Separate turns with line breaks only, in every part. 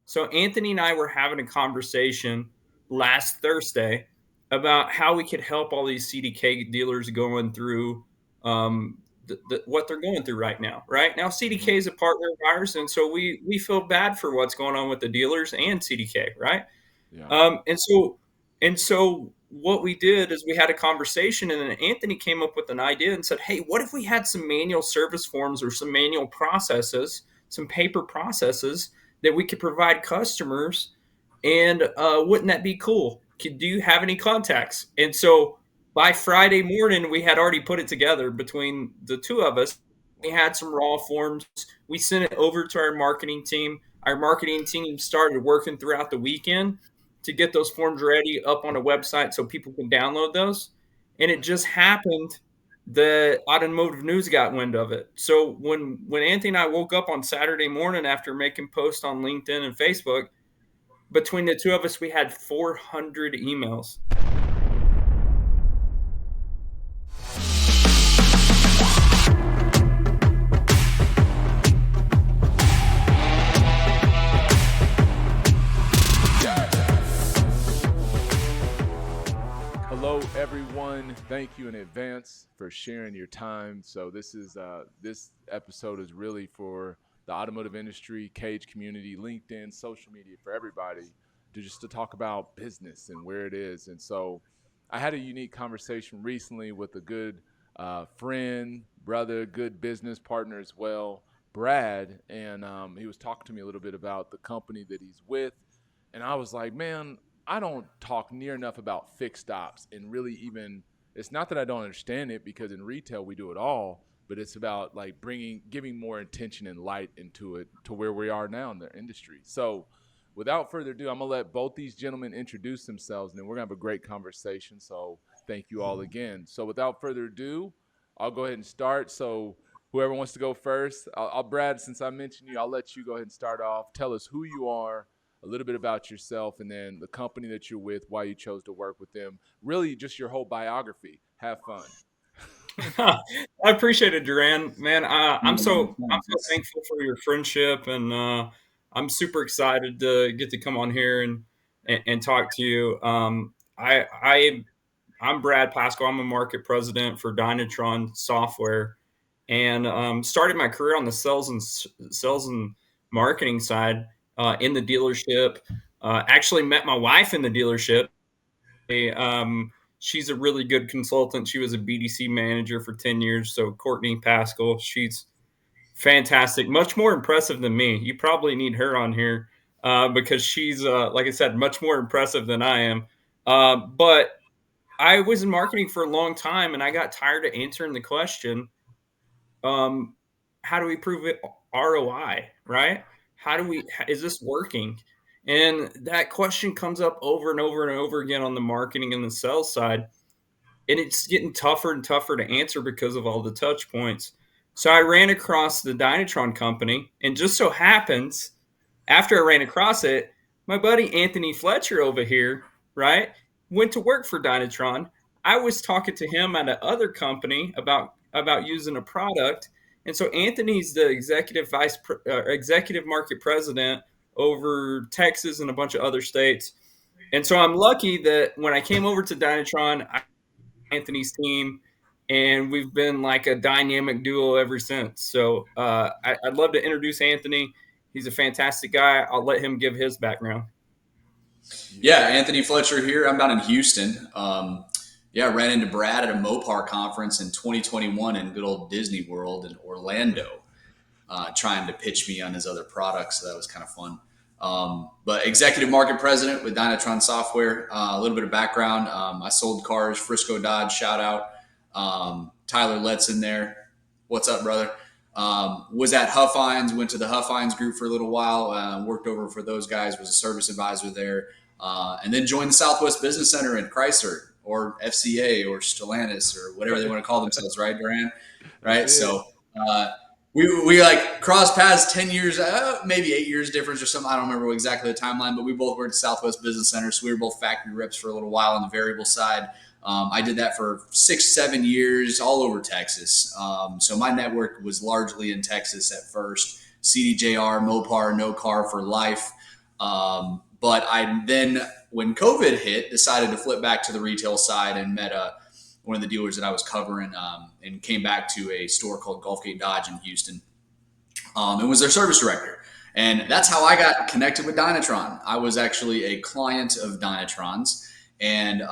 So Anthony and I were having a conversation last Thursday about how we could help all these CDK dealers going through what they're going through right now. Right now, CDK is a partner of ours, and so we feel bad for what's going on with the dealers and CDK. Right.
Yeah.
And so what we did is we had a conversation, and then Anthony came up with an idea and said, "Hey, what if we had some manual service forms or some manual processes, some paper processes that we could provide customers? And wouldn't that be cool? Do you have any contacts?" And so by Friday morning, we had already put it together between the two of us. We
Wow.
had some raw forms. We sent it over to our marketing team. Our marketing team started working throughout the weekend to get those forms ready up on a website so people can download those. And it just happened that automotive news got wind of it. So when Anthony and I woke up on Saturday morning after making posts on LinkedIn and Facebook, between the two of us, we had 400 emails.
Hello, everyone. Thank you in advance for sharing your time. So this episode is really for the automotive industry, Cage community, LinkedIn, social media, for everybody to talk about business and where it is. And so I had a unique conversation recently with a good friend, brother, good business partner as well, Brad, and he was talking to me a little bit about the company that he's with, and I was like, man, I don't talk near enough about fixed ops and really even it's not that I don't understand it because in retail we do it all, but it's about like giving more attention and light into it to where we are now in the industry. So without further ado, I'm gonna let both these gentlemen introduce themselves and then we're gonna have a great conversation. So thank you all again. So without further ado, I'll go ahead and start. So whoever wants to go first, I'll Brad, since I mentioned you, I'll let you go ahead and start off. Tell us who you are, a little bit about yourself, and then the company that you're with, why you chose to work with them. Really, just your whole biography. Have fun.
I appreciate it, Duran. Man, I'm so thankful for your friendship, and I'm super excited to get to come on here and talk to you. I'm Brad Paschal. I'm a market president for Dynatron Software, and started my career on the sales and marketing side in the dealership. Actually, met my wife in the dealership. She's a really good consultant. She was a BDC manager for 10 years. So Courtney Pascal, she's fantastic, much more impressive than me. You probably need her on here because she's, like I said, much more impressive than I am. But I was in marketing for a long time, and I got tired of answering the question, um, how do we prove it ROI, right? Is this working? And that question comes up over and over and over again on the marketing and the sales side. And it's getting tougher and tougher to answer because of all the touch points. So I ran across the Dynatron company, and just so happens, after I ran across it, my buddy Anthony Fletcher over here, right, went to work for Dynatron. I was talking to him at another company about using a product, and so Anthony's the executive market president over Texas and a bunch of other states. And so I'm lucky that when I came over to Dynatron, Anthony's team, and we've been like a dynamic duo ever since. So I'd love to introduce Anthony. He's a fantastic guy. I'll let him give his background.
Yeah,
Yeah.
Anthony Fletcher here. I'm down in Houston. Yeah, I ran into Brad at a Mopar conference in 2021 in good old Disney World in Orlando, trying to pitch me on his other products. So that was kind of fun. But executive market president with Dynatron Software. A little bit of background. I sold cars, Frisco Dodge, shout out. Tyler Let's in there. What's up, brother? Was at Huffines, went to the Huffines group for a little while, worked over for those guys, was a service advisor there, and then joined the Southwest Business Center in Chrysler or FCA or Stellantis or whatever they want to call themselves, right, Duran?
That's
Right.
it.
So we like crossed paths 10 years, maybe 8 years difference or something. I don't remember exactly the timeline, but we both worked at Southwest Business Center. So we were both factory reps for a little while on the variable side. I did that for 6, 7 years all over Texas. So my network was largely in Texas at first. CDJR, Mopar, No Car for life. But I then, when COVID hit, decided to flip back to the retail side and met one of the dealers that I was covering, and came back to a store called Gulfgate Dodge in Houston, and was their service director. And that's how I got connected with Dynatron. I was actually a client of Dynatron's. And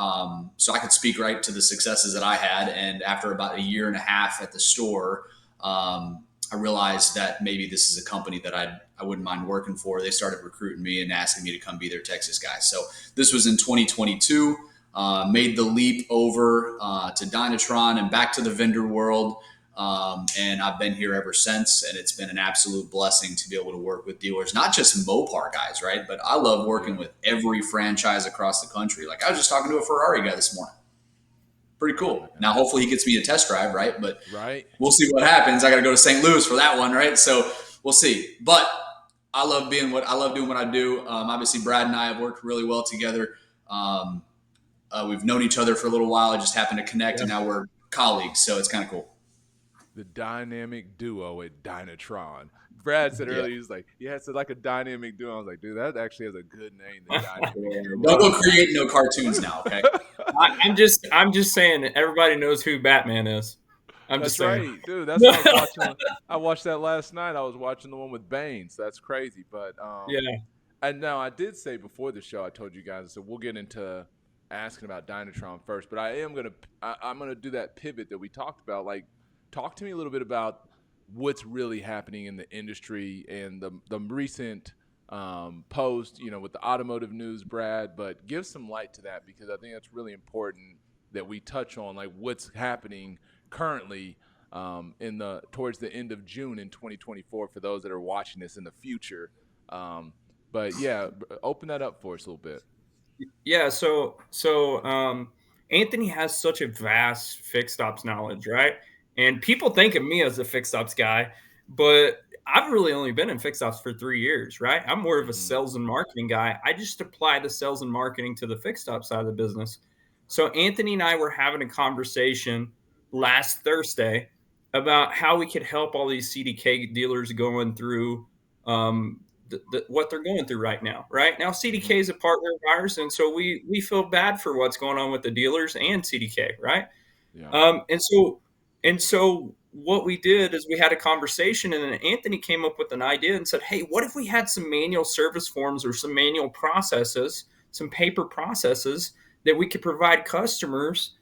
so I could speak right to the successes that I had. And after about a year and a half at the store, I realized that maybe this is a company that I wouldn't mind working for. They started recruiting me and asking me to come be their Texas guy. So this was in 2022. Made the leap over to Dynatron and back to the vendor world. And I've been here ever since, and it's been an absolute blessing to be able to work with dealers, not just Mopar guys, right? But I love working with every franchise across the country. Like, I was just talking to a Ferrari guy this morning. Pretty cool. Now, hopefully he gets me a test drive, right? But we'll see what happens. I got to go to St. Louis for that one, right? So we'll see. But I love doing what I do. Obviously, Brad and I have worked really well together. We've known each other for a little while. I just happened to connect, and now we're colleagues. So it's kind of cool.
The dynamic duo at Dynatron. Brad said earlier, he was like, it's like a dynamic duo. I was like, dude, that actually has a good name. The
Don't go create no cartoons now, okay?
I'm just saying everybody knows who Batman is.
That's right, dude. That's what I was watching. I watched that last night. I was watching the one with Baines. That's crazy. But
yeah.
And now I did say before the show, I told you guys, so we'll get into asking about Dynatron first. But I'm gonna do that pivot that we talked about. Like, talk to me a little bit about what's really happening in the industry and the recent post, with the automotive news, Brad. But give some light to that, because I think that's really important that we touch on, like, what's happening currently towards the end of June in 2024 for those that are watching this in the future. But yeah, open that up for us a little bit.
Yeah. So Anthony has such a vast fixed ops knowledge, right? And people think of me as a fixed ops guy, but I've really only been in fixed ops for 3 years, right? I'm more of a sales and marketing guy. I just apply the sales and marketing to the fixed ops side of the business. So Anthony and I were having a conversation last Thursday about how we could help all these CDK dealers going through what they're going through right now. Right now, CDK is a partner of ours, and so we feel bad for what's going on with the dealers and CDK, right?
Yeah.
And so what we did is we had a conversation, and then Anthony came up with an idea and said, hey, what if we had some manual service forms or some manual processes, some paper processes that we could provide customers?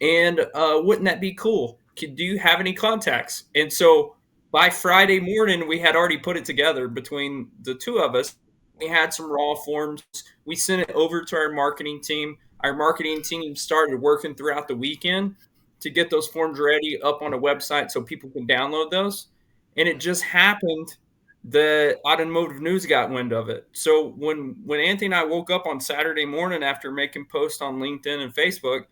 And wouldn't that be cool? Do you have any contacts? And so by Friday morning, we had already put it together between the two of us. We had some raw forms. We sent it over to our marketing team. Our marketing team started working throughout the weekend to get those forms ready up on a website so people can download those. And it just happened that automotive news got wind of it. So when Anthony and I woke up on Saturday morning after making posts on LinkedIn and Facebook,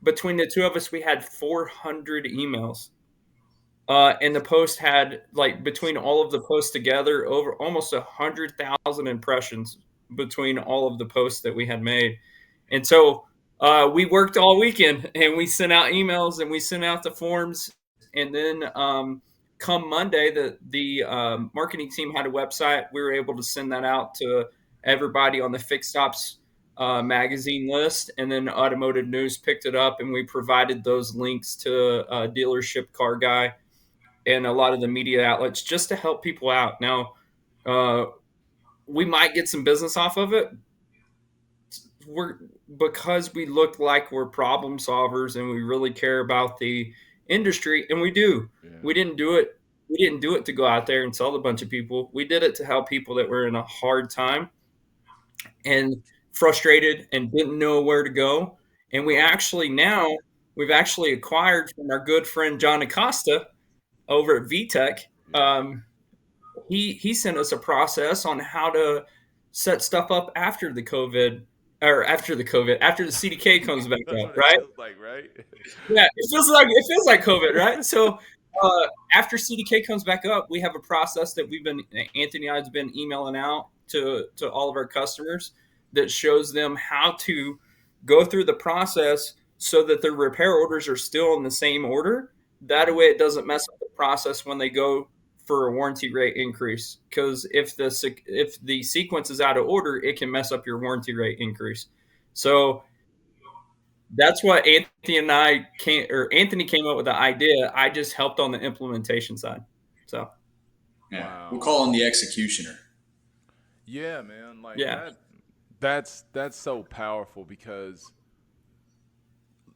between the two of us, we had 400 emails. And the post had, like, between all of the posts together, over almost 100,000 impressions between all of the posts that we had made. And so we worked all weekend, and we sent out emails and we sent out the forms. And then come Monday, the marketing team had a website. We were able to send that out to everybody on the Fixed Ops magazine list, and then Automotive News picked it up, and we provided those links to Dealership Car Guy and a lot of the media outlets just to help people out. Now, we might get some business off of it. Because we look like we're problem solvers and we really care about the industry, and we do. Yeah. We didn't do it to go out there and sell a bunch of people. We did it to help people that were in a hard time and frustrated and didn't know where to go. And we've actually acquired from our good friend John Acosta over at VTech. He sent us a process on how to set stuff up after the CDK comes back up, right?
Right?
Yeah, it feels like COVID, right? So after CDK comes back up, we have a process that Anthony and I has been emailing out to all of our customers that shows them how to go through the process so that their repair orders are still in the same order. That way it doesn't mess up the process when they go for a warranty rate increase, because if the sequence is out of order, it can mess up your warranty rate increase. So that's what Anthony came up with the idea. I just helped on the implementation side. So
Yeah, we'll
Wow.
call him the executioner.
Yeah, man. Like
yeah.
that's so powerful because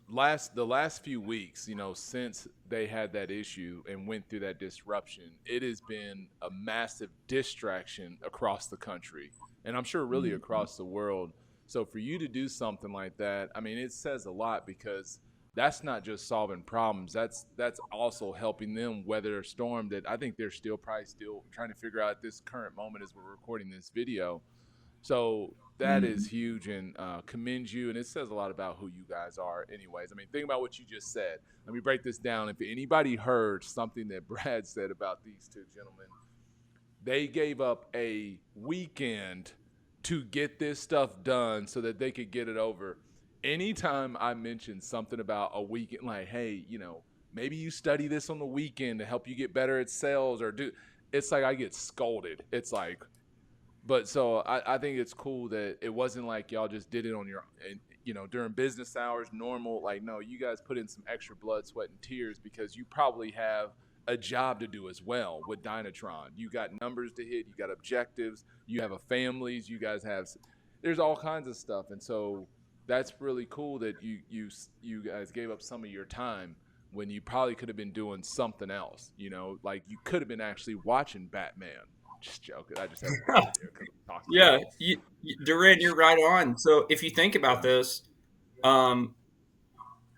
the last few weeks, since they had that issue and went through that disruption, it has been a massive distraction across the country, and I'm sure really across the world. So for you to do something like that, I mean, it says a lot because that's not just solving problems. That's also helping them weather a storm that I think they're probably still trying to figure out at this current moment as we're recording this video. So that is
Mm.
huge, and commend you. And it says a lot about who you guys are, anyways. I mean, think about what you just said. Let me break this down. If anybody heard something that Brad said about these two gentlemen, they gave up a weekend to get this stuff done so that they could get it over. Anytime I mention something about a weekend, like, hey, maybe you study this on the weekend to help you get better at sales or do, it's like I get scolded. It's like, but so I think it's cool that it wasn't like y'all just did it on your, during business hours, normal. Like, no, you guys put in some extra blood, sweat, and tears because you probably have a job to do as well with Dynatron. You got numbers to hit, you got objectives, you have a families, you guys have, there's all kinds of stuff. And so that's really cool that you guys gave up some of your time when you probably could have been doing something else, like you could have been actually watching Batman. Just joking. I just had to throw it there because I'm talking
Yeah,
about it.
Duran, you're right on. So if you think about this, um,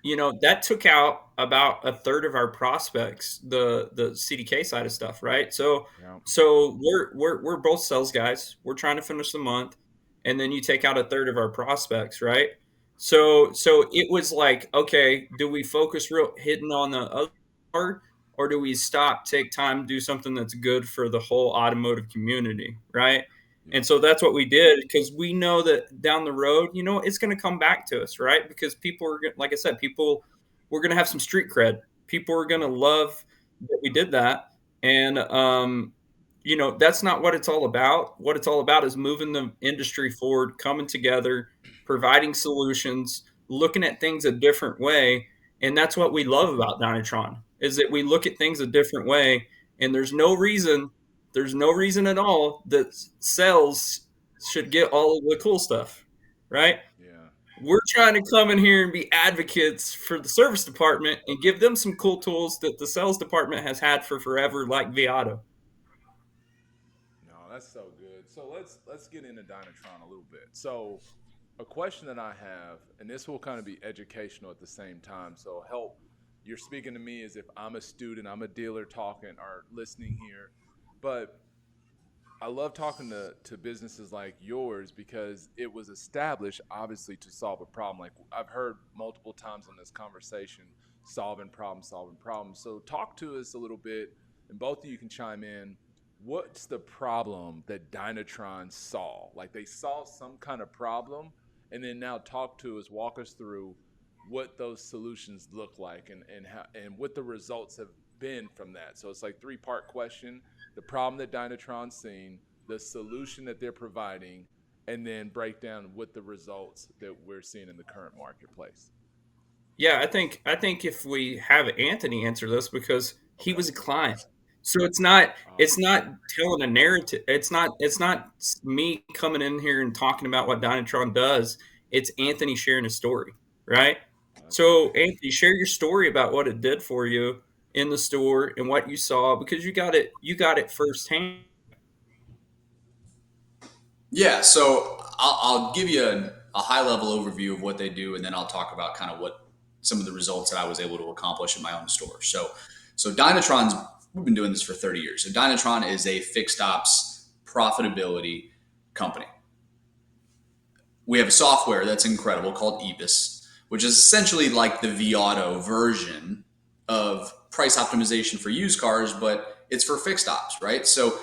that took out about a third of our prospects, the CDK side of stuff, right? So
Yeah.
so we're both sales guys. We're trying to finish the month, and then you take out a third of our prospects, right? So it was like, okay, do we focus real hitting on the other part, or do we stop, take time, do something that's good for the whole automotive community, right?
Yeah.
And so that's what we did, because we know that down the road, it's going to come back to us, right? Because people are, like I said, we're going to have some street cred. People are going to
Yeah.
love that we did that. And, that's not what it's all about. What it's all about is moving the industry forward, coming together, providing solutions, looking at things a different way. And that's what we love about Dynatron, is that we look at things a different way. And there's no reason at all that sales should get all of the cool stuff, right?
Yeah.
We're trying to come in here and be advocates for the service department and give them some cool tools that the sales department has had for forever, like Viato.
No, that's so good. So let's get into Dynatron a little bit. So a question that I have, and this will kind of be educational at the same time. So help, you're speaking to me as if I'm a student, I'm a dealer talking or listening here. But I love talking to businesses like yours because it was established obviously to solve a problem. Like I've heard multiple times on this conversation, solving problems, solving problems. So talk to us a little bit, and both of you can chime in. What's the problem that Dynatron saw? Like they saw some kind of problem, and then now talk to us, walk us through what those solutions look like and how and what the results have been from that. So it's like three-part question: the problem that Dynatron's seen, the solution that they're providing, and then break down what the results that we're seeing in the current marketplace.
Yeah, I think if we have Anthony answer this, because he
Okay.
was a client. So it's not
Okay.
telling a narrative. It's not me coming in here and talking about what Dynatron does. It's Anthony sharing a story, right?
Oh, that's
So
great.
Anthony, share your story about what it did for you in the store and what you saw, because you got it firsthand.
Yeah, so I'll give you a high level overview of what they do, and then I'll talk about kind of what some of the results that I was able to accomplish in my own store. So Dynatron's, we've been doing this for 30 years. So Dynatron is a fixed ops profitability company. We have a software that's incredible called EBIS, which is essentially like the Viato version of price optimization for used cars, but it's for fixed ops, right? So,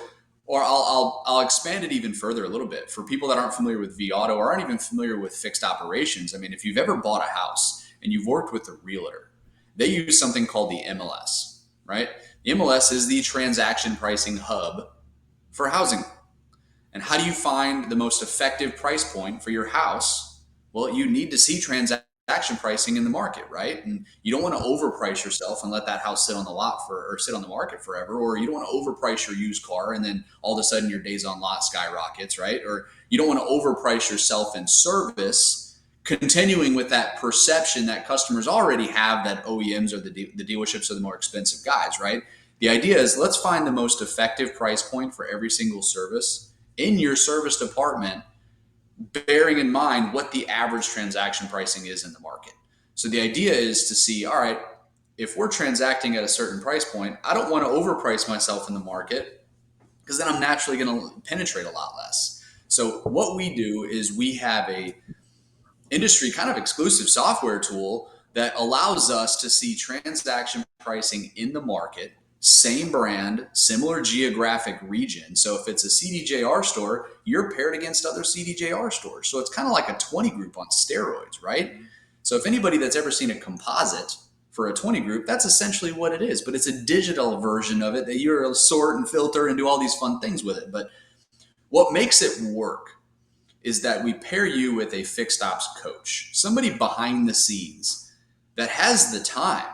or I'll expand it even further a little bit for people that aren't familiar with Viato or aren't even familiar with fixed operations. I mean, if you've ever bought a house and you've worked with a realtor, they use something called the MLS, right? The MLS is the transaction pricing hub for housing. And how do you find the most effective price point for your house? Well, you need to see transaction pricing in the market, right? And you don't want to overprice yourself and let that house sit on the lot or sit on the market forever, or you don't want to overprice your used car and then all of a sudden your days on lot skyrockets, right? Or you don't want to overprice yourself in service, continuing with that perception that customers already have that OEMs or the dealerships are the more expensive guys, right? The idea is let's find the most effective price point for every single service in your service department, bearing in mind what the average transaction pricing is in the market. So the idea is to see, all right, if we're transacting at a certain price point, I don't want to overprice myself in the market because then I'm naturally going to penetrate a lot less. So what we do is we have a industry kind of exclusive software tool that allows us to see transaction pricing in the market, same brand, similar geographic region. So if it's a CDJR store, you're paired against other CDJR stores. So it's kind of like a 20 group on steroids, right? So if anybody that's ever seen a composite for a 20 group, that's essentially what it is. But it's a digital version of it that you're sort and filter and do all these fun things with it. But what makes it work is that we pair you with a fixed ops coach, somebody behind the scenes that has the time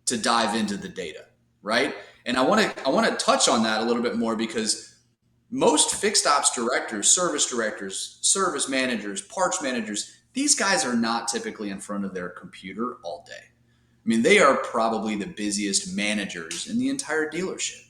to dive into the data, right? And I want to touch on that a little bit more because most fixed ops directors, service managers, parts managers, these guys are not typically in front of their computer all day. I mean, they are probably the busiest managers in the entire dealership,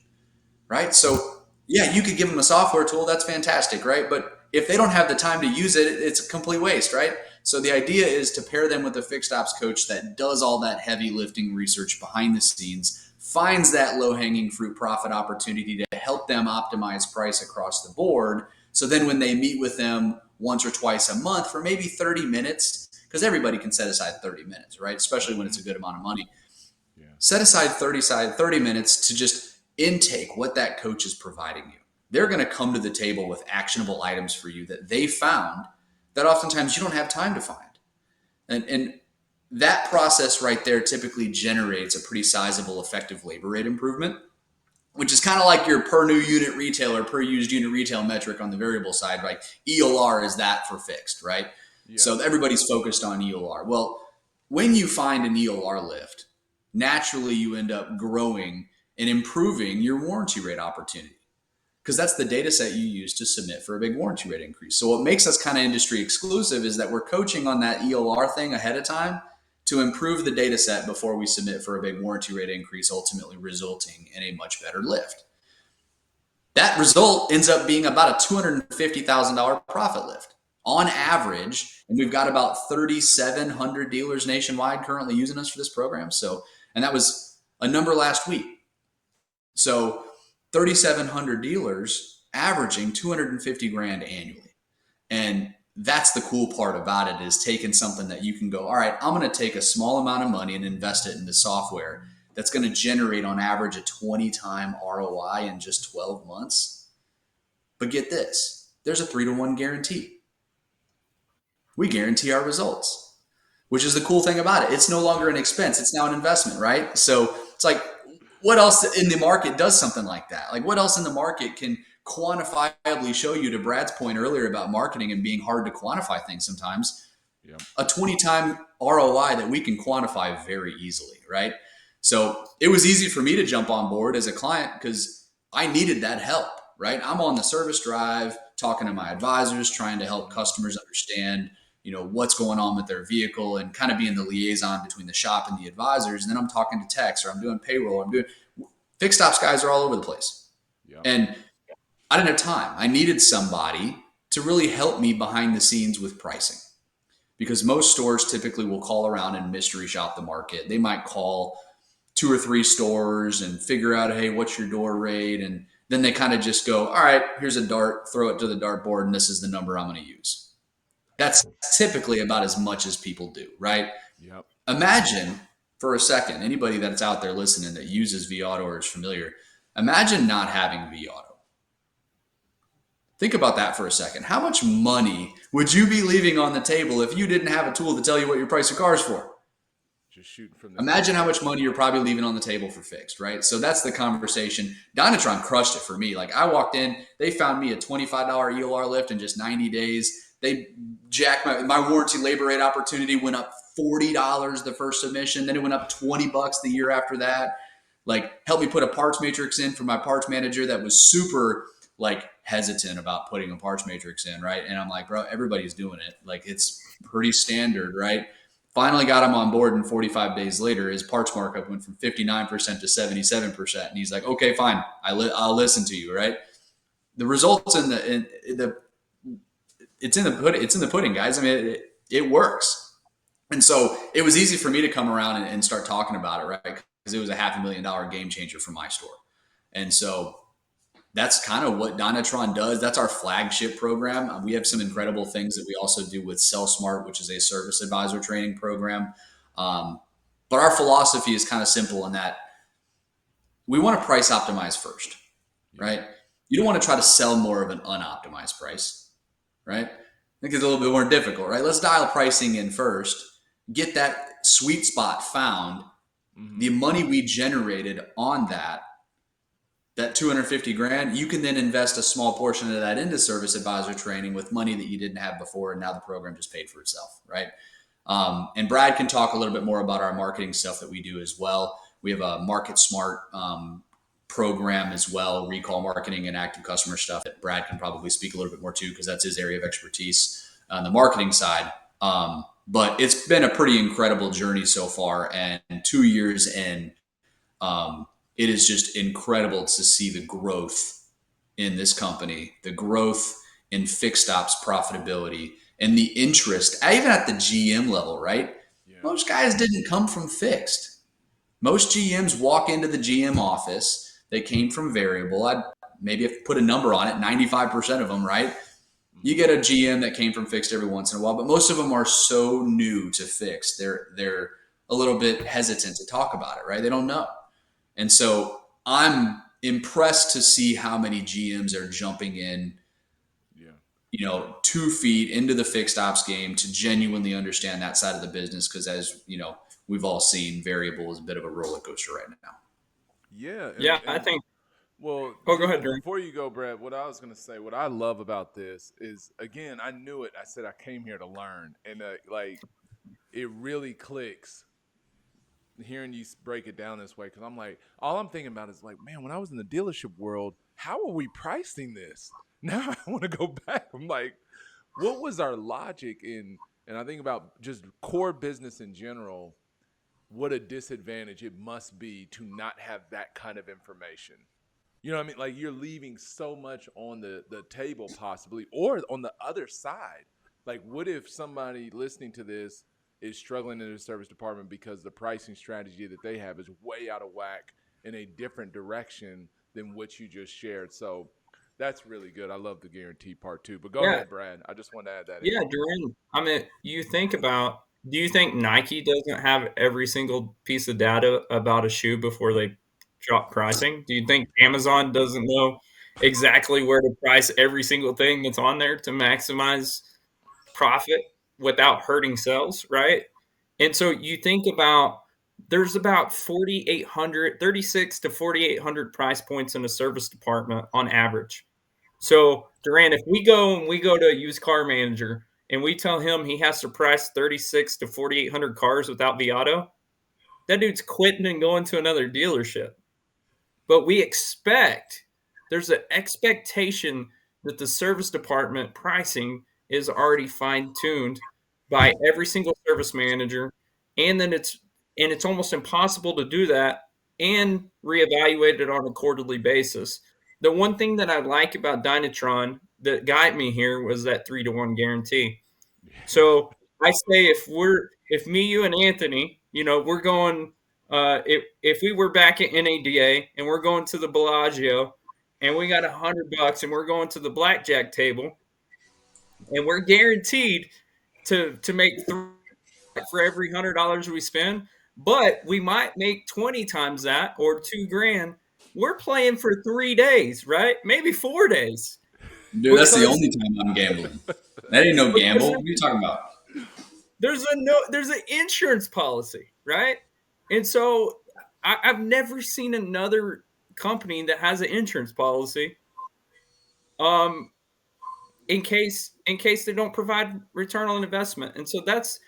right? So yeah, you could give them a software tool. That's fantastic, right? But if they don't have the time to use it, it's a complete waste, right? So the idea is to pair them with a fixed ops coach that does all that heavy lifting research behind the scenes, finds that low-hanging fruit profit opportunity to help them optimize price across the board. So then when they meet with them once or twice a month for maybe 30 minutes, because everybody can set aside 30 minutes, right? Especially when it's a good amount of money. Yeah. Set aside 30 minutes to just intake what that coach is providing you. They're going to come to the table with actionable items for you that they found that oftentimes you don't have time to find. And that process right there typically generates a pretty sizable effective labor rate improvement, which is kind of like your per new unit retail or per used unit retail metric on the variable side, right? EOR is that for fixed, right? Yeah. So everybody's focused on EOR. Well, when you find an EOR lift, naturally you end up growing and improving your warranty rate opportunity, because that's the data set you use to submit for a big warranty rate increase. So what makes us kind of industry exclusive is that we're coaching on that EOR thing ahead of time to improve the data set before we submit for a big warranty rate increase, ultimately resulting in a much better lift. That result ends up being about a $250,000 profit lift on average. And we've got about 3,700 dealers nationwide currently using us for this program. So, and that was a number last week. So 3,700 dealers averaging 250 grand annually. And that's the cool part about it, is taking something that you can go, all right, I'm going to take a small amount of money and invest it into software that's going to generate on average a 20-time ROI in just 12 months. But get this, there's a 3-to-1 guarantee. We guarantee our results, which is the cool thing about it. It's no longer an expense. It's now an investment, right? So it's like, what else in the market does something like that? Like, what else in the market can quantifiably show you, to Brad's point earlier about marketing and being hard to quantify things sometimes, a 20-time ROI that we can quantify very easily, right? So it was easy for me to jump on board as a client because I needed that help, right? I'm on the service drive talking to my advisors, trying to help customers understand, what's going on with their vehicle and kind of being the liaison between the shop and the advisors. And then I'm talking to techs, or I'm doing payroll. I'm doing fixed ops guys are all over the place. Yep. And I didn't have time. I needed somebody to really help me behind the scenes with pricing, because most stores typically will call around and mystery shop the market. They might call 2 or 3 stores and figure out, hey, what's your door rate? And then they kind of just go, all right, here's a dart, throw it to the dartboard, and this is the number I'm going to use. That's typically about as much as people do, right? Yep. Imagine for a second, anybody that's out there listening that uses vAuto or is familiar, imagine not having vAuto. Think about that for a second. How much money would you be leaving on the table if you didn't have a tool to tell you what your price of car is for?
Just shooting from the
Imagine how much money you're probably leaving on the table for fixed, right? So that's the conversation. Dynatron crushed it for me. Like I walked in, they found me a $25 EOR lift in just 90 days. They jacked my warranty labor rate opportunity went up $40 the first submission. Then it went up $20 the year after that. Like helped me put a parts matrix in for my parts manager that was super like hesitant about putting a parts matrix in, right? And I'm like, bro, everybody's doing it. Like it's pretty standard, right? Finally got him on board, and 45 days later, his parts markup went from 59% to 77%. And he's like, okay, fine. I'll listen to you, right? The results it's in the pudding, guys. I mean, it works. And so it was easy for me to come around and start talking about it, right? Because it was a $500,000 game changer for my store. And so that's kind of what Dynatron does. That's our flagship program. We have some incredible things that we also do with Sell Smart, which is a service advisor training program. But our philosophy is kind of simple in that we want to price optimize first, right? You don't want to try to sell more of an unoptimized price, right? I think it's a little bit more difficult, right? Let's dial pricing in first, get that sweet spot found. The money we generated on that 250 grand, you can then invest a small portion of that into service advisor training with money that you didn't have before. And now the program just paid for itself, right? And Brad can talk a little bit more about our marketing stuff that we do as well. We have a Market Smart program as well, recall marketing and active customer stuff that Brad can probably speak a little bit more to because that's his area of expertise on the marketing side. But it's been a pretty incredible journey so far. And 2 years in, it is just incredible to see the growth in this company, the growth in fixed ops profitability, and the interest, even at the GM level, right? Yeah. Most guys didn't come from fixed. Most GMs walk into the GM office, they came from variable. I'd maybe put a number on it, 95% of them, right? You get a GM that came from fixed every once in a while, but most of them are so new to fixed. They're a little bit hesitant to talk about it, right? They don't know. And so I'm impressed to see how many GMs are jumping in, 2 feet into the fixed ops game to genuinely understand that side of the business. Because as you know, we've all seen variable is a bit of a roller coaster right now.
Yeah.
I think.
Well,
go ahead, Drew.
Before you go, Brad, what I was going to say, what I love about this is, again, I knew it. I said I came here to learn. And it really clicks hearing you break it down this way, because I'm like, all I'm thinking about is like, man, when I was in the dealership world, how are we pricing this? Now I want to go back. I'm like, what was our logic in? And I think about just core business in general. What a disadvantage it must be to not have that kind of information. You know what I mean? Like you're leaving so much on the table possibly, or on the other side. Like what if somebody listening to this is struggling in the service department because the pricing strategy that they have is way out of whack in a different direction than what you just shared. So that's really good. I love the guarantee part too. But go ahead, Brad. I just want to add that.
Yeah, Duran. I mean, do you think Nike doesn't have every single piece of data about a shoe before they drop pricing? Do you think Amazon doesn't know exactly where to price every single thing that's on there to maximize profit without hurting sales, right? And so you think about there's about 36 to 4,800 price points in a service department on average. So Duran, if we go to a used car manager and we tell him he has to price 36 to 4,800 cars without Viato, that dude's quitting and going to another dealership. But there's an expectation that the service department pricing is already fine-tuned by every single service manager, and then it's almost impossible to do that and reevaluate it on a quarterly basis. The one thing that I like about Dynatron that got me here was that 3-to-1 guarantee. So I say if me, you, and Anthony, we're going. If we were back at NADA and we're going to the Bellagio and we got $100 and we're going to the blackjack table and we're guaranteed to make for every $100 we spend, but we might make 20 times that or $2,000. We're playing for 3 days, right? Maybe 4 days.
Dude, that's the only time I'm gambling. That ain't no gamble. What are you talking about?
There's an insurance policy. right? And so I've never seen another company that has an insurance policy um, in case they don't provide return on investment. And so that's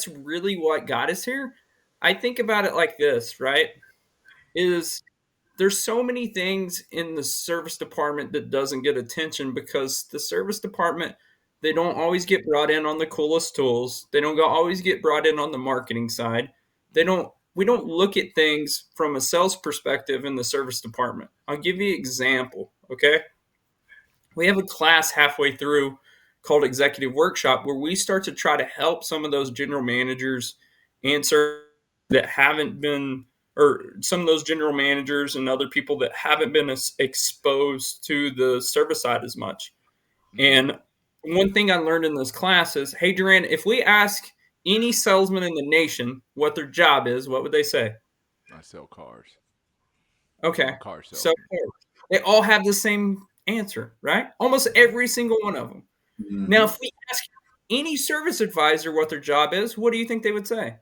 really what got us here. I think about it like this, right? Is there's so many things in the service department that doesn't get attention because the service department, they don't always get brought in on the coolest tools. They don't always get brought in on the marketing side. We don't look at things from a sales perspective in the service department. I'll give you an example, okay? We have a class halfway through called Executive Workshop where we start to try to help some of those general managers answer that haven't been, or some of those general managers and other people that haven't been exposed to the service side as much.
Mm-hmm.
And one thing I learned in this class is, hey, Duran, if we ask any salesman in the nation what their job is, what would they say?
I sell cars. I'm
Okay.
a car
So
salesman.
they all have the same answer, right? Almost every single one of them. Now,
Mm-hmm.
if we ask any service advisor what their job is, what do you think they would say?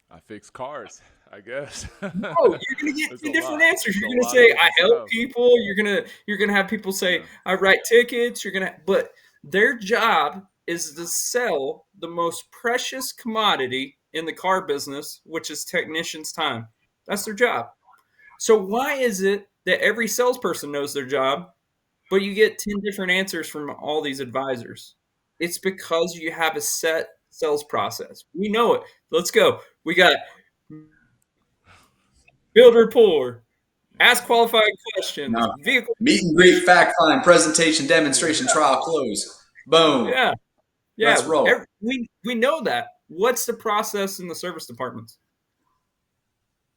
I fix cars, I guess.
No, you're gonna get
It's a
two different
lot.
answers.
It's a
You're gonna
lot of
say, "I
different
help
stuff.
people." You're gonna have people say,
Yeah.
"I write tickets." But their job is to sell the most precious commodity in the car business, which is technicians' time. That's their job. So why is it that every salesperson knows their job, but you get 10 different answers from all these advisors? It's because you have a set sales process. We know it. Let's go. We got build rapport, ask
Mm-hmm.
qualifying questions,
No.
vehicle.
Meet and greet, fact find, presentation, demonstration, trial, close. Boom.
Yeah,
Let's
yeah.
roll.
We know that. What's the process in the service departments?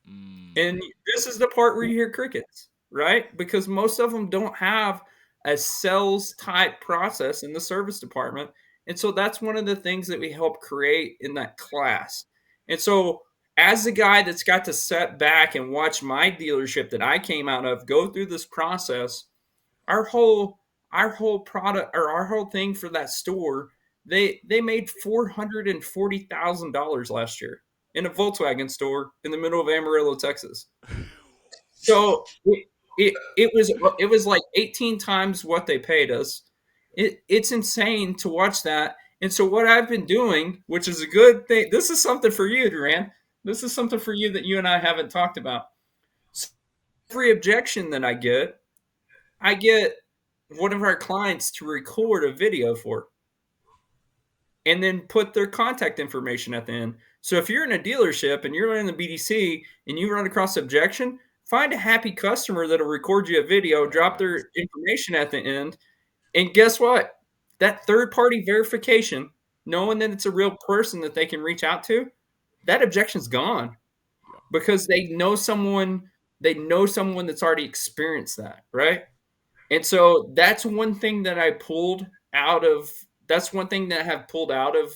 And
Mm.
this is the part where you hear crickets, right? Because most of them don't have a sales type process in the service department. And so that's one of the things that we help create in that class. And so, as the guy that's got to sit back and watch my dealership that I came out of go through this process, our whole product or our whole thing for that store, they made $440,000 last year in a Volkswagen store in the middle of Amarillo, Texas. So it was like 18 times what they paid us. It's insane to watch that. And so what I've been doing, which is a good thing, this is something for you, Duran. This is something for you that you and I haven't talked about. So every objection that I get one of our clients to record a video for and then put their contact information at the end. So if you're in a dealership and you're in the BDC and you run across objection, find a happy customer that'll record you a video, drop
Facts.
their information at the end, and guess what? That third party verification, knowing that it's a real person that they can reach out to, that objection's gone
Yep.
because they know someone that's already experienced that, right? And so that's one thing that I pulled out of. That's one thing that I have pulled out of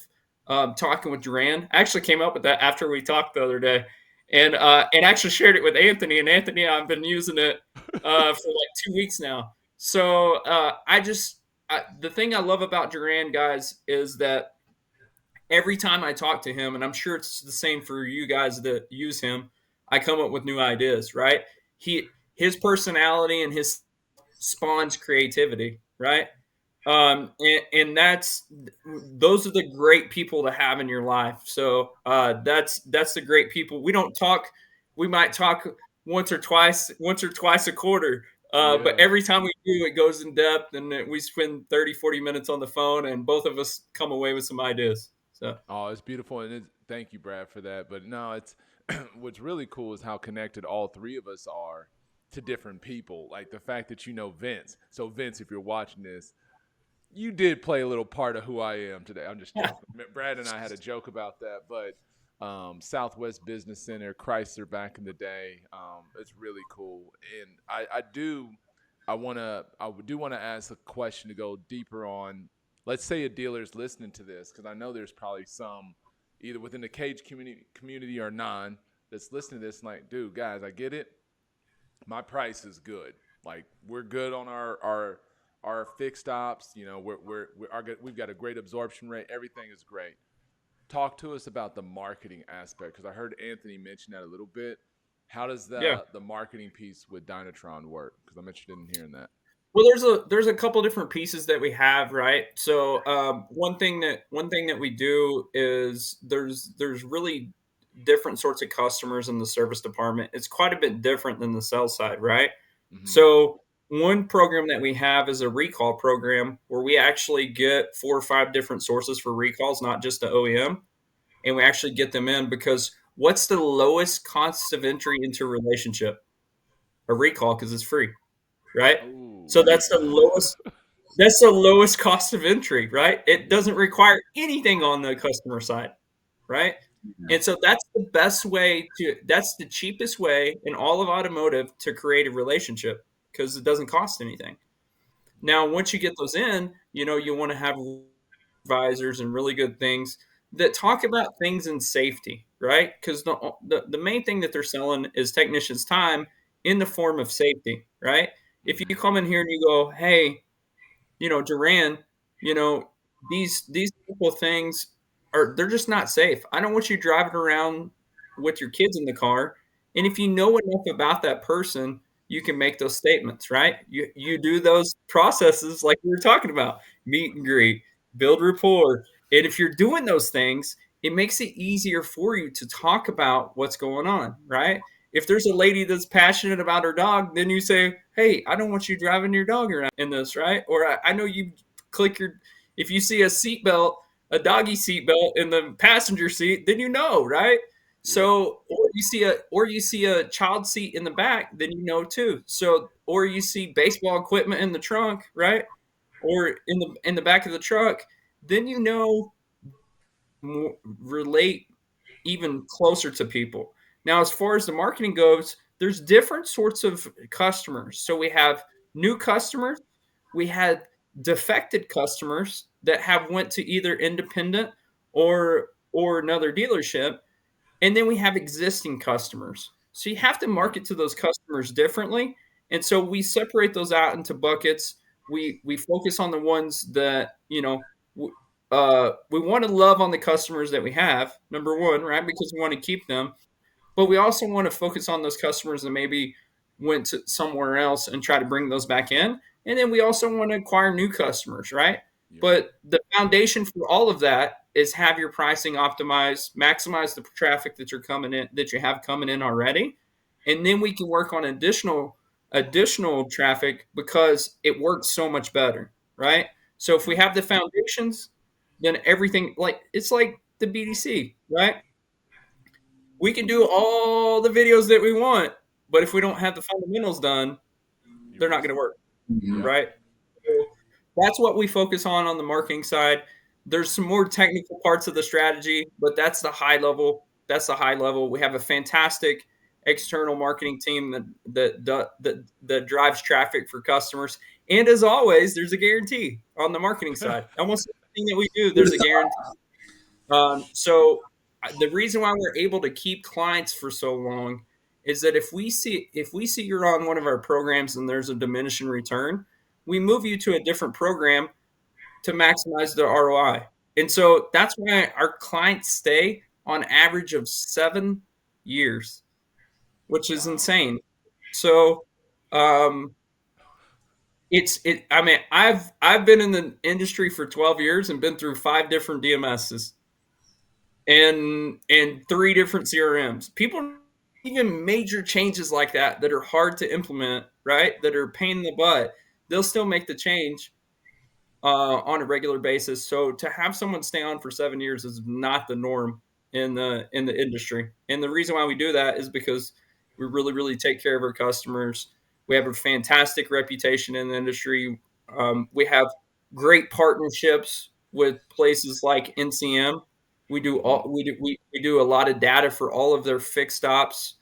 talking with Duran. I actually came up with that after we talked the other day, and actually shared it with Anthony. And Anthony, I've been using it for like 2 weeks now. So the thing I love about Duran, guys, is that every time I talk to him, and I'm sure it's the same for you guys that use him, I come up with new ideas. Right? His personality and his spawns creativity, right? And those are the great people to have in your life. So that's the great people. We don't talk. We might talk once or twice a quarter. But
Yeah.
every time we do, it goes in depth, and we spend 30, 40 minutes on the phone, and both of us come away with some ideas. So
Oh, it's beautiful, and thank you, Brad, for that. But no, it's what's really cool is how connected all three of us are to different people. Like the fact that you know Vince. So Vince, if you're watching this, you did play a little part of who I am today. I'm just joking. Brad and I had a joke about that, but Southwest Business Center, Chrysler back in the day, it's really cool. And I do want to ask a question to go deeper on. Let's say a dealer is listening to this because I know there's probably some either within the cage community or non that's listening to this and like, dude, guys, I get it. My price is good. Like we're good on our fixed ops. You know, we've got a great absorption rate. Everything is great. talk to us about the marketing aspect, because I heard Anthony mention that a little bit. How does
Yeah.
the marketing piece with Dynatron work? Because I'm interested in hearing that.
Well, there's a couple different pieces that we have, right? So one thing that we do is there's really different sorts of customers in the service department. It's quite a bit different than the sales side, right?
Mm-hmm.
So one program that we have is a recall program where we actually get 4 or 5 different sources for recalls, not just the OEM, and we actually get them in because what's the lowest cost of entry into a relationship? A recall because it's free, right?
Oh,
So that's the lowest cost of entry, right? It
yeah.
doesn't require anything on the customer side, right?
Yeah.
And so that's the cheapest way in all of automotive to create a relationship because it doesn't cost anything. Now, once you get those in, you want to have advisors and really good things that talk about things in safety, right? Because the main thing that they're selling is technicians' time in the form of safety, right? If
Mm-hmm.
you come in here and you go, hey, Duran, you know, these simple things they're just not safe. I don't want you driving around with your kids in the car. And if you know enough about that person, you can make those statements, right? You do those processes like we were talking about, meet and greet, build rapport. And if you're doing those things, it makes it easier for you to talk about what's going on, right? If there's a lady that's passionate about her dog, then you say, hey, I don't want you driving your dog around in this, right? Or I know you click if you see a seatbelt, a doggy seatbelt in the passenger seat, then right?
Yep.
So, or you see a child seat in the back, then too. So, or you see baseball equipment in the trunk, right? Or in the back of the truck, then relate even closer to people. Now, as far as the marketing goes, there's different sorts of customers. So we have new customers, we had defected customers that have went to either independent or another dealership, and then we have existing customers. So you have to
Mm-hmm.
market to those customers differently. And so we separate those out into buckets. We focus on the ones that, we want to love on the customers that we have, number one, right? Because we want to keep them. But we also want to focus on those customers that maybe went to somewhere else and try to bring those back in. And then we also want to acquire new customers, right?
Yep.
But the foundation for all of that is have your pricing optimized, maximize the traffic that you're coming in, that you have coming in already. And then we can work on additional traffic because it works so much better, right? So if we
Mm-hmm.
have the foundations, then everything it's like the BDC, right? We can do all the videos that we want, but if we don't have the fundamentals done,
You
they're not
risk
going to
it.
work,
Mhm.
Yep.
right? So that's what we focus on the marketing side. There's some more technical parts of the strategy, but that's the high level. That's the high level. We have a fantastic external marketing team that drives traffic for customers. And as always, there's a guarantee on the marketing side. Almost everything that we do, there's a guarantee. So the reason why we're able to keep clients for so long is that if we see you're on one of our programs and there's a diminishing return, we move you to a different program to maximize the ROI. And so that's why our clients stay on average of 7 years, which is
Wow.
insane. So um, I mean, I've been in the industry for 12 years and been through 5 different DMSs and 3 different CRMs. People even major changes like that are hard to implement, right? That are a pain in the butt. They'll still make the change on a regular basis. So to have someone stay on for 7 years is not the norm in the industry. And the reason why we do that is because we really really take care of our customers. We have a fantastic reputation in the industry. We have great partnerships with places like NCM.
Mm-hmm.
We do a lot of data for all of their fixed ops,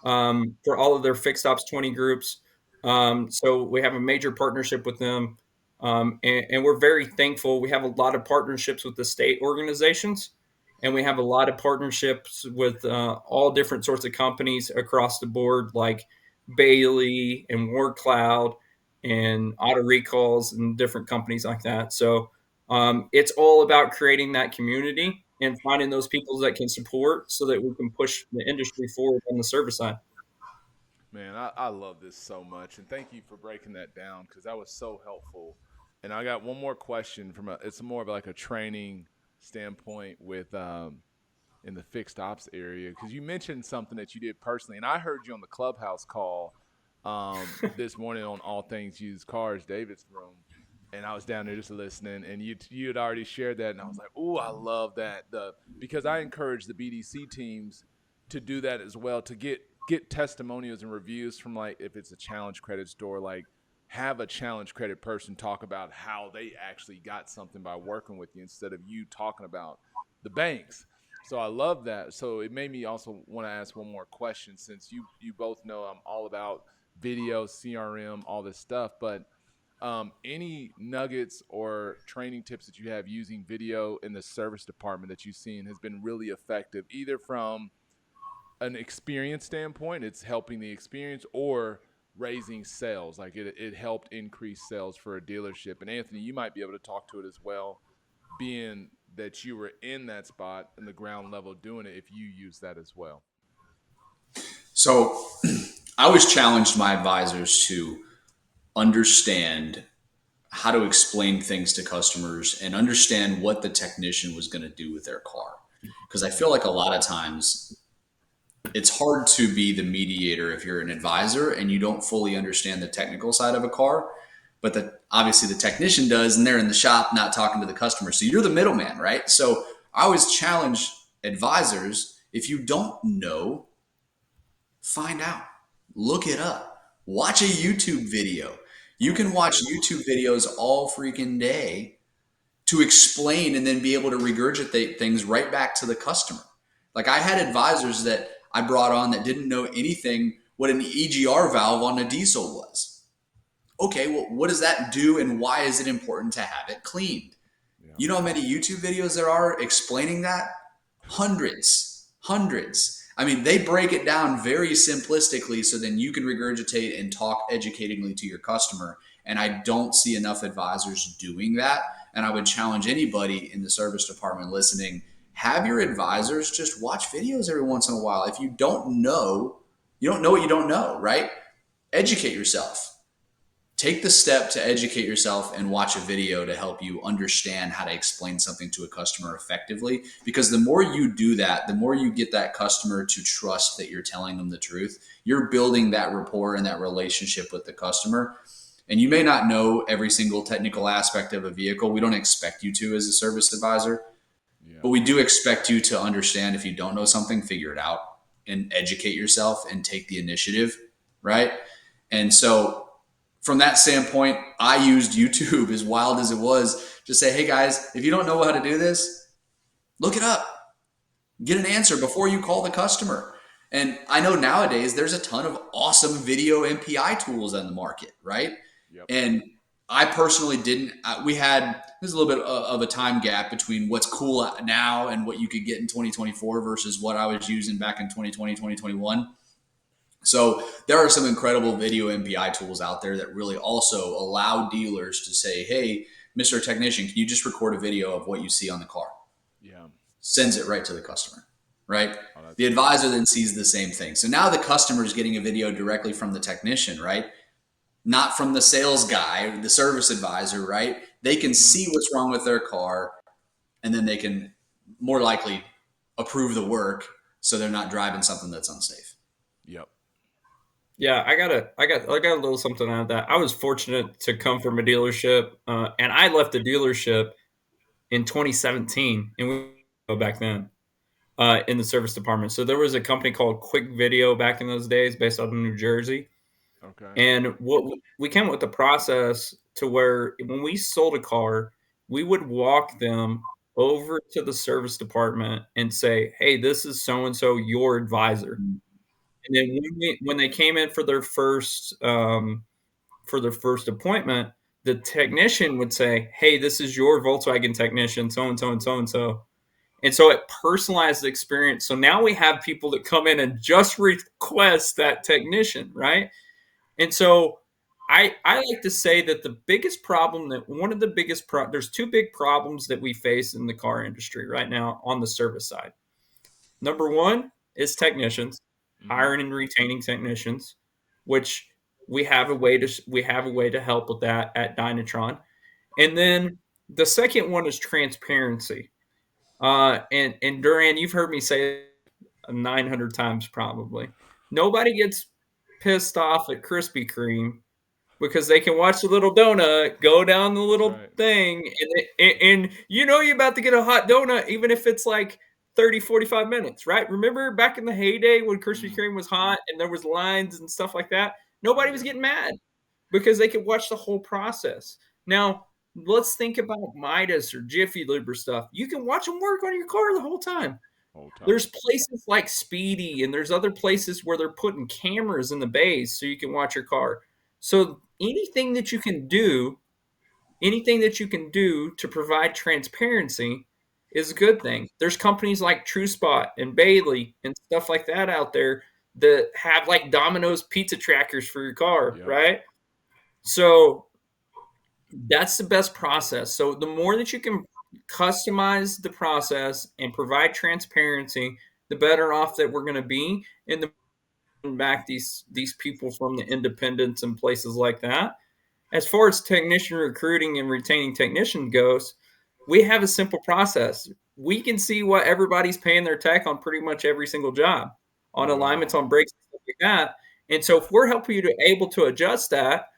for all of their fixed ops 20 groups. So we have a major partnership with them, and we're very thankful. We have a lot of partnerships with the state organizations, and we have a lot of partnerships with all different sorts of companies across the board, like Bailey and WarCloud and Auto Recalls and different companies like that. So it's all about creating that community and finding those people that can support so that we can push the industry forward on the service side.
Man, I love this so much, and thank you for breaking that down because that was so helpful. And I got one more question it's more of like a training standpoint with in the fixed ops area because you mentioned something that you did personally, and I heard you on the clubhouse call this morning on All Things Used Cars, David's room, and I was down there just listening, and you had already shared that, and I was like, oh, I love that because I encourage the BDC teams to do that as well, to get testimonials and reviews from, like, if it's a challenge credit store, like have a challenge credit person talk about how they actually got something by working with you instead of you talking about the banks. So I love that. So it made me also want to ask one more question, since you both know I'm all about video, CRM, all this stuff, but any nuggets or training tips that you have using video in the service department that you've seen has been really effective, either from an experience standpoint, it's helping the experience, or raising sales, like it helped increase sales for a dealership? And Anthony, you might be able to talk to it as well, being that you were in that spot in the ground level doing it, if you use that as well.
So I always challenged my advisors to understand how to explain things to customers and understand what the technician was going to do with their car. Because I feel like a lot of times it's hard to be the mediator if you're an advisor and you don't fully understand the technical side of a car, but obviously the technician does, and they're in the shop not talking to the customer. So you're the middleman, right? So I always challenge advisors, if you don't know, find out, look it up, watch a YouTube video. You can watch YouTube videos all freaking day to explain and then be able to regurgitate things right back to the customer. Like, I had advisors that I brought on that didn't know anything what an EGR valve on a diesel was. Okay, well, what does that do and why is it important to have it cleaned? Yeah. You know how many YouTube videos there are explaining that? Hundreds. I mean, they break it down very simplistically so then you can regurgitate and talk educatingly to your customer. And I don't see enough advisors doing that. And I would challenge anybody in the service department listening, have your advisors just watch videos every once in a while. If you don't know what you don't know, right? Educate yourself. Take the step to educate yourself and watch a video to help you understand how to explain something to a customer effectively. Because the more you do that, the more you get that customer to trust that you're telling them the truth. You're building that rapport and that relationship with the customer. And you may not know every single technical aspect of a vehicle. We don't expect you to as a service advisor. Yeah. But we do expect you to understand, if you don't know something, figure it out and educate yourself and take the initiative, right? And so from that standpoint, I used YouTube, as wild as it was, to say, hey guys, if you don't know how to do this, look it up. Get an answer before you call the customer. And I know nowadays there's a ton of awesome video MPI tools on the market, right? Yep. And I personally didn't. There's a little bit of a time gap between what's cool now and what you could get in 2024 versus what I was using back in 2020, 2021. So there are some incredible video MPI tools out there that really also allow dealers to say, hey, Mr. Technician, can you just record a video of what you see on the car? Yeah. Sends it right to the customer, right? Oh, the advisor then sees the same thing. So now the customer is getting a video directly from the technician, right? Not from the sales guy, the service advisor, right? They can see what's wrong with their car, and then they can more likely approve the work so they're not driving something that's unsafe.
Yep.
Yeah, I got a little something out of that. I was fortunate to come from a dealership, and I left the dealership in 2017, and we go back then in the service department. So there was a company called Quick Video back in those days, based out of New Jersey. Okay. And what we came up with the process to where when we sold a car, we would walk them over to the service department and say, "Hey, this is so and so, your advisor." And then when they came in for their first appointment, the technician would say, "Hey, this is your Volkswagen technician, so and so and so and so." And so it personalized the experience. So now we have people that come in and just request that technician, right? And so I like to say that the biggest problem that one of the biggest there's two big problems that we face in the car industry right now on the service side. Number one is technicians,
Mm-hmm.
hiring and retaining technicians, which we have a way to help with that at Dynatron. And then the second one is transparency. And Duran, you've heard me say it 900 times probably. Nobody gets pissed off at Krispy Kreme because they can watch the little donut go down the
That's
little
right.
thing, and you're about to get a hot donut even if it's like 30, 45 minutes, right? Remember back in the heyday when Krispy
Mm.
Kreme was hot and there was lines and stuff like that? Nobody
Oh
was
yeah.
getting mad because they could watch the whole process. Now, let's think about Midas or Jiffy Lube or stuff. You can watch them work on your car the whole time.
Whole time.
There's places like Speedy, and there's other places where they're putting cameras in the bays so you can watch your car. So anything that you can do to provide transparency is a good thing. There's companies like TrueSpot and Bailey and stuff like that out there that have like Domino's pizza trackers for your car,
Yep.
right? So that's the best process. So the more that you can customize the process and provide transparency, the better off that we're going to be, and the back these people from the independents and places like that. As far as technician recruiting and retaining technician goes, we have a simple process. We can see what everybody's paying their tech on pretty much every single job, on alignments,
Wow.
on brakes, and stuff like that. And so if we're helping you to able to adjust that,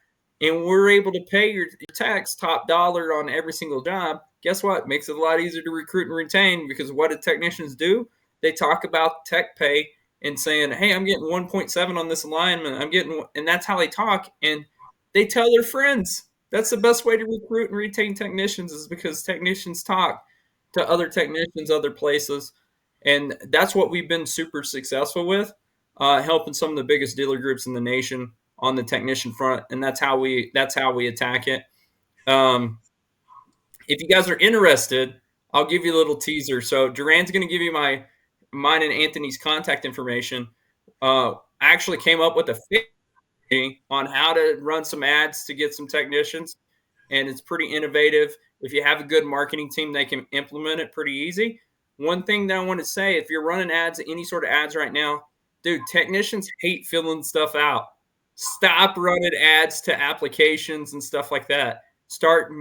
and we're able to pay your techs top dollar on every single job, guess what? Makes it a lot easier to recruit and retain, because what do technicians do? They talk about tech pay and saying, "Hey, I'm getting 1.7 on this alignment. I'm getting," and that's how they talk. And they tell their friends. That's the best way to recruit and retain technicians, is because technicians talk to other technicians, other places, and that's what we've been super successful with, helping some of the biggest dealer groups in the nation on the technician front, and that's how we attack it. Um, if you guys are interested, I'll give you a little teaser. So Duran's going to give you mine and Anthony's contact information. I actually came up with a on how to run some ads to get some technicians, and it's pretty innovative. If you have a good marketing team, they can implement it pretty easy. One thing that I want to say, if you're running ads, any sort of ads right now, dude, technicians hate filling stuff out. Stop running ads to applications and stuff like that. Start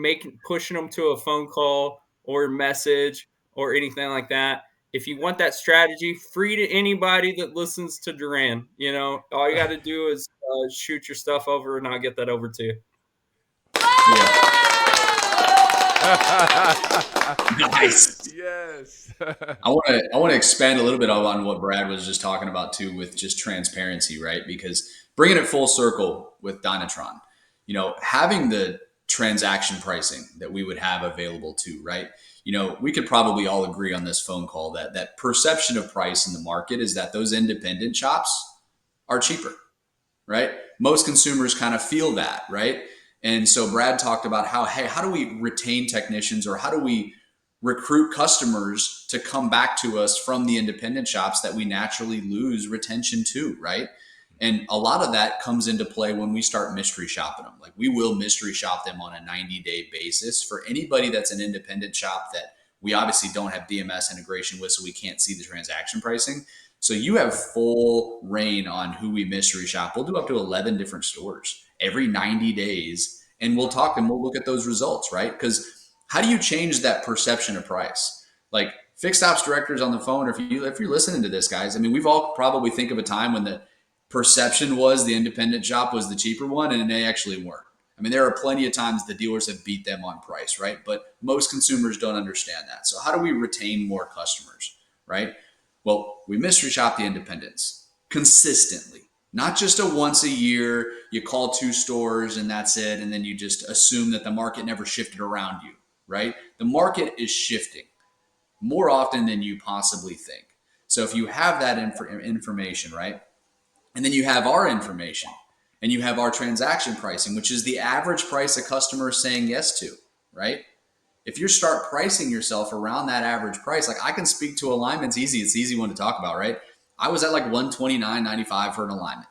pushing them to a phone call or a message or anything like that. If you want that strategy, free to anybody that listens to Duran. All you got to do is shoot your stuff over, and I'll get that over to you.
Yeah. Nice.
Yes.
I want to expand a little bit on what Brad was just talking about too, with just transparency, right? Because bringing it full circle with Dynatron, having the transaction pricing that we would have available too, right? We could probably all agree on this phone call that perception of price in the market is that those independent shops are cheaper, right? Most consumers kind of feel that, right? And so Brad talked about how do we retain technicians, or how do we recruit customers to come back to us from the independent shops that we naturally lose retention to, right? And a lot of that comes into play when we start mystery shopping them. Like, we will mystery shop them on a 90-day basis for anybody that's an independent shop that we obviously don't have DMS integration with, so we can't see the transaction pricing. So you have full reign on who we mystery shop. We'll do up to 11 different stores every 90 days, and we'll talk and we'll look at those results, right? Because how do you change that perception of price? Like, fixed ops directors on the phone, or if you're listening to this, guys, I mean, we've all probably think of a time when the perception was the independent shop was the cheaper one, and they actually weren't. I mean, there are plenty of times the dealers have beat them on price, right? But most consumers don't understand that. So how do we retain more customers, right? Well, we mystery shop the independents consistently, not just a once a year, you call two stores and that's it, and then you just assume that the market never shifted around you, right? The market is shifting more often than you possibly think. So if you have that information, right? And then you have our information, and you have our transaction pricing, which is the average price a customer is saying yes to, right? If you start pricing yourself around that average price, like, I can speak to alignments easy. It's the easy one to talk about, right? I was at like 129.95 for an alignment.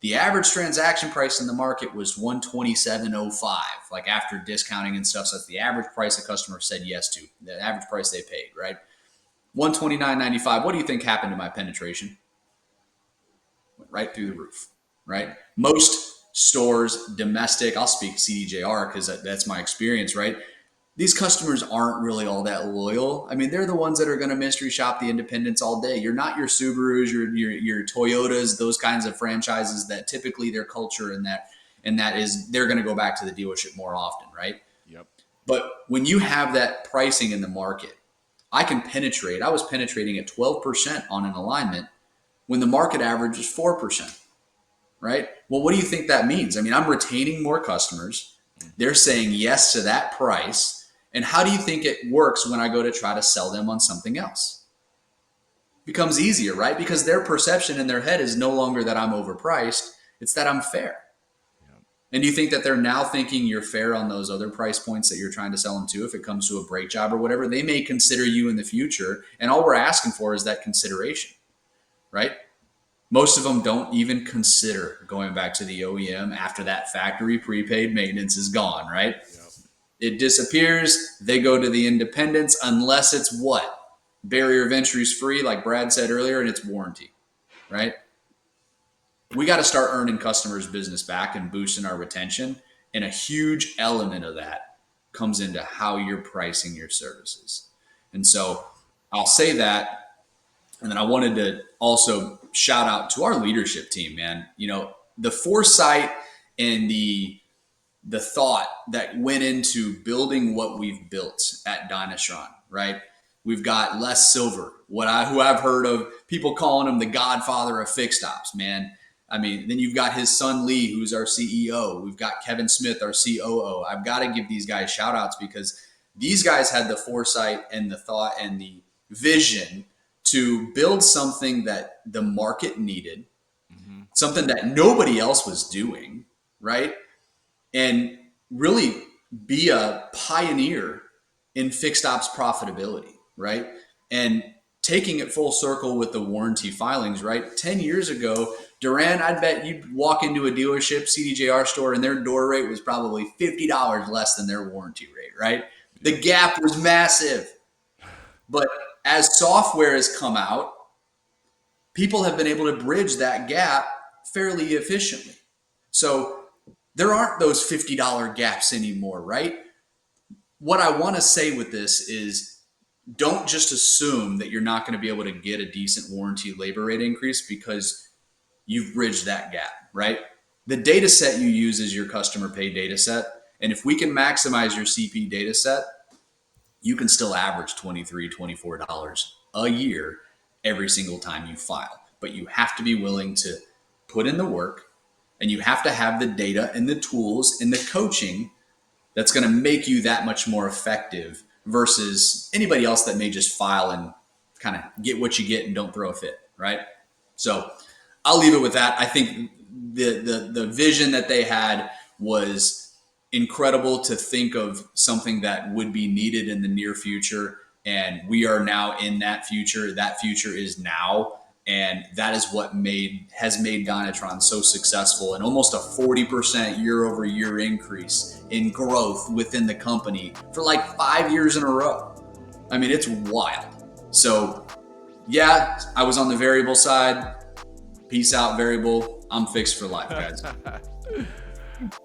The average transaction price in the market was $127.05, like after discounting and stuff. So that's the average price a customer said yes to, the average price they paid, right? $129.95. What do you think happened to my penetration? Went right through the roof, right? Most stores, domestic, I'll speak CDJR because that's my experience, right? These customers aren't really all that loyal. I mean, they're the ones that are going to mystery shop the independents all day. You're not your Subarus, your Toyotas, those kinds of franchises that typically their culture and that is they're going to go back to the dealership more often, right?
Yep.
But when you have that pricing in the market, I was penetrating at 12% on an alignment when the market average is 4%, right? Well, what do you think that means? I mean, I'm retaining more customers. They're saying yes to that price. And how do you think it works when I go to try to sell them on something else? It becomes easier, right? Because their perception in their head is no longer that I'm overpriced. It's that I'm fair.
Yep.
And do you think that they're now thinking you're fair on those other price points that you're trying to sell them to? If it comes to a brake job or whatever, they may consider you in the future. And all we're asking for is that consideration, right? Most of them don't even consider going back to the OEM after that factory prepaid maintenance is gone, right?
Yep.
It disappears. They go to the independents unless it's what? Barrier of entry is free, like Brad said earlier, and it's warranty, right? We got to start earning customers' business back and boosting our retention. And a huge element of that comes into how you're pricing your services. And so I'll say that. And then I wanted to also shout out to our leadership team, man. You know, the foresight and the thought that went into building what we've built at Dynatron, right? We've got Les Silver, who I've heard of people calling him the godfather of fixed ops, man. I mean, then you've got his son Lee, who's our CEO. We've got Kevin Smith, our COO. I've got to give these guys shout outs because these guys had the foresight and the thought and the vision to build something that the market needed, something that nobody else was doing, right? And really be a pioneer in fixed ops profitability, right? And taking it full circle with the warranty filings, right? 10 years ago, Duran, I'd bet you'd walk into a dealership, CDJR store, and their door rate was probably $50 less than their warranty rate, right? The gap was massive. But as software has come out, people have been able to bridge that gap fairly efficiently. So there aren't those $50 gaps anymore, right? What I want to say with this is don't just assume that you're not going to be able to get a decent warranty labor rate increase because you've bridged that gap, right? The data set you use is your customer pay data set. And if we can maximize your CP data set, you can still average $23, $24 a year every single time you file. But you have to be willing to put in the work, and you have to have the data and the tools and the coaching that's going to make you that much more effective versus anybody else that may just file and kind of get what you get and don't throw a fit, right? So I'll leave it with that. I think the vision that they had was incredible to think of something that would be needed in the near future. And we are now in that future. That future is now. And that is what has made Dynatron so successful, and almost a 40% year over year increase in growth within the company for like 5 years in a row. I mean, it's wild. So yeah, I was on the variable side. Peace out, variable. I'm fixed for life, guys.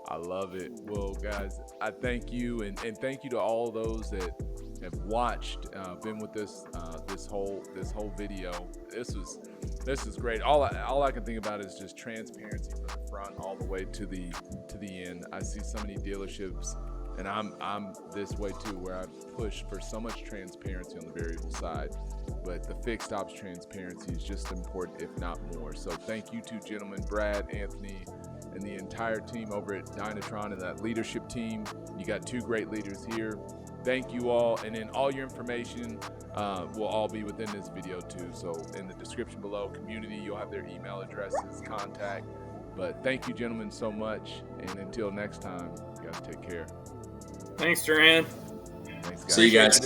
I love it. Well, guys, I thank you, and thank you to all those that have watched, been with us this whole video. This is great. All I can think about is just transparency from the front all the way to the end. I see so many dealerships, and I'm this way too, where I push for so much transparency on the variable side, but the fixed ops transparency is just important, if not more. So thank you two gentlemen, Brad, Anthony, and the entire team over at Dynatron and that leadership team. You got two great leaders here. Thank you all. And then all your information will all be within this video too. So in the description below, community, you'll have their email addresses, contact. But thank you, gentlemen, so much. And until next time, you guys take care.
Thanks, Duran.
Thanks, guys.
See you guys.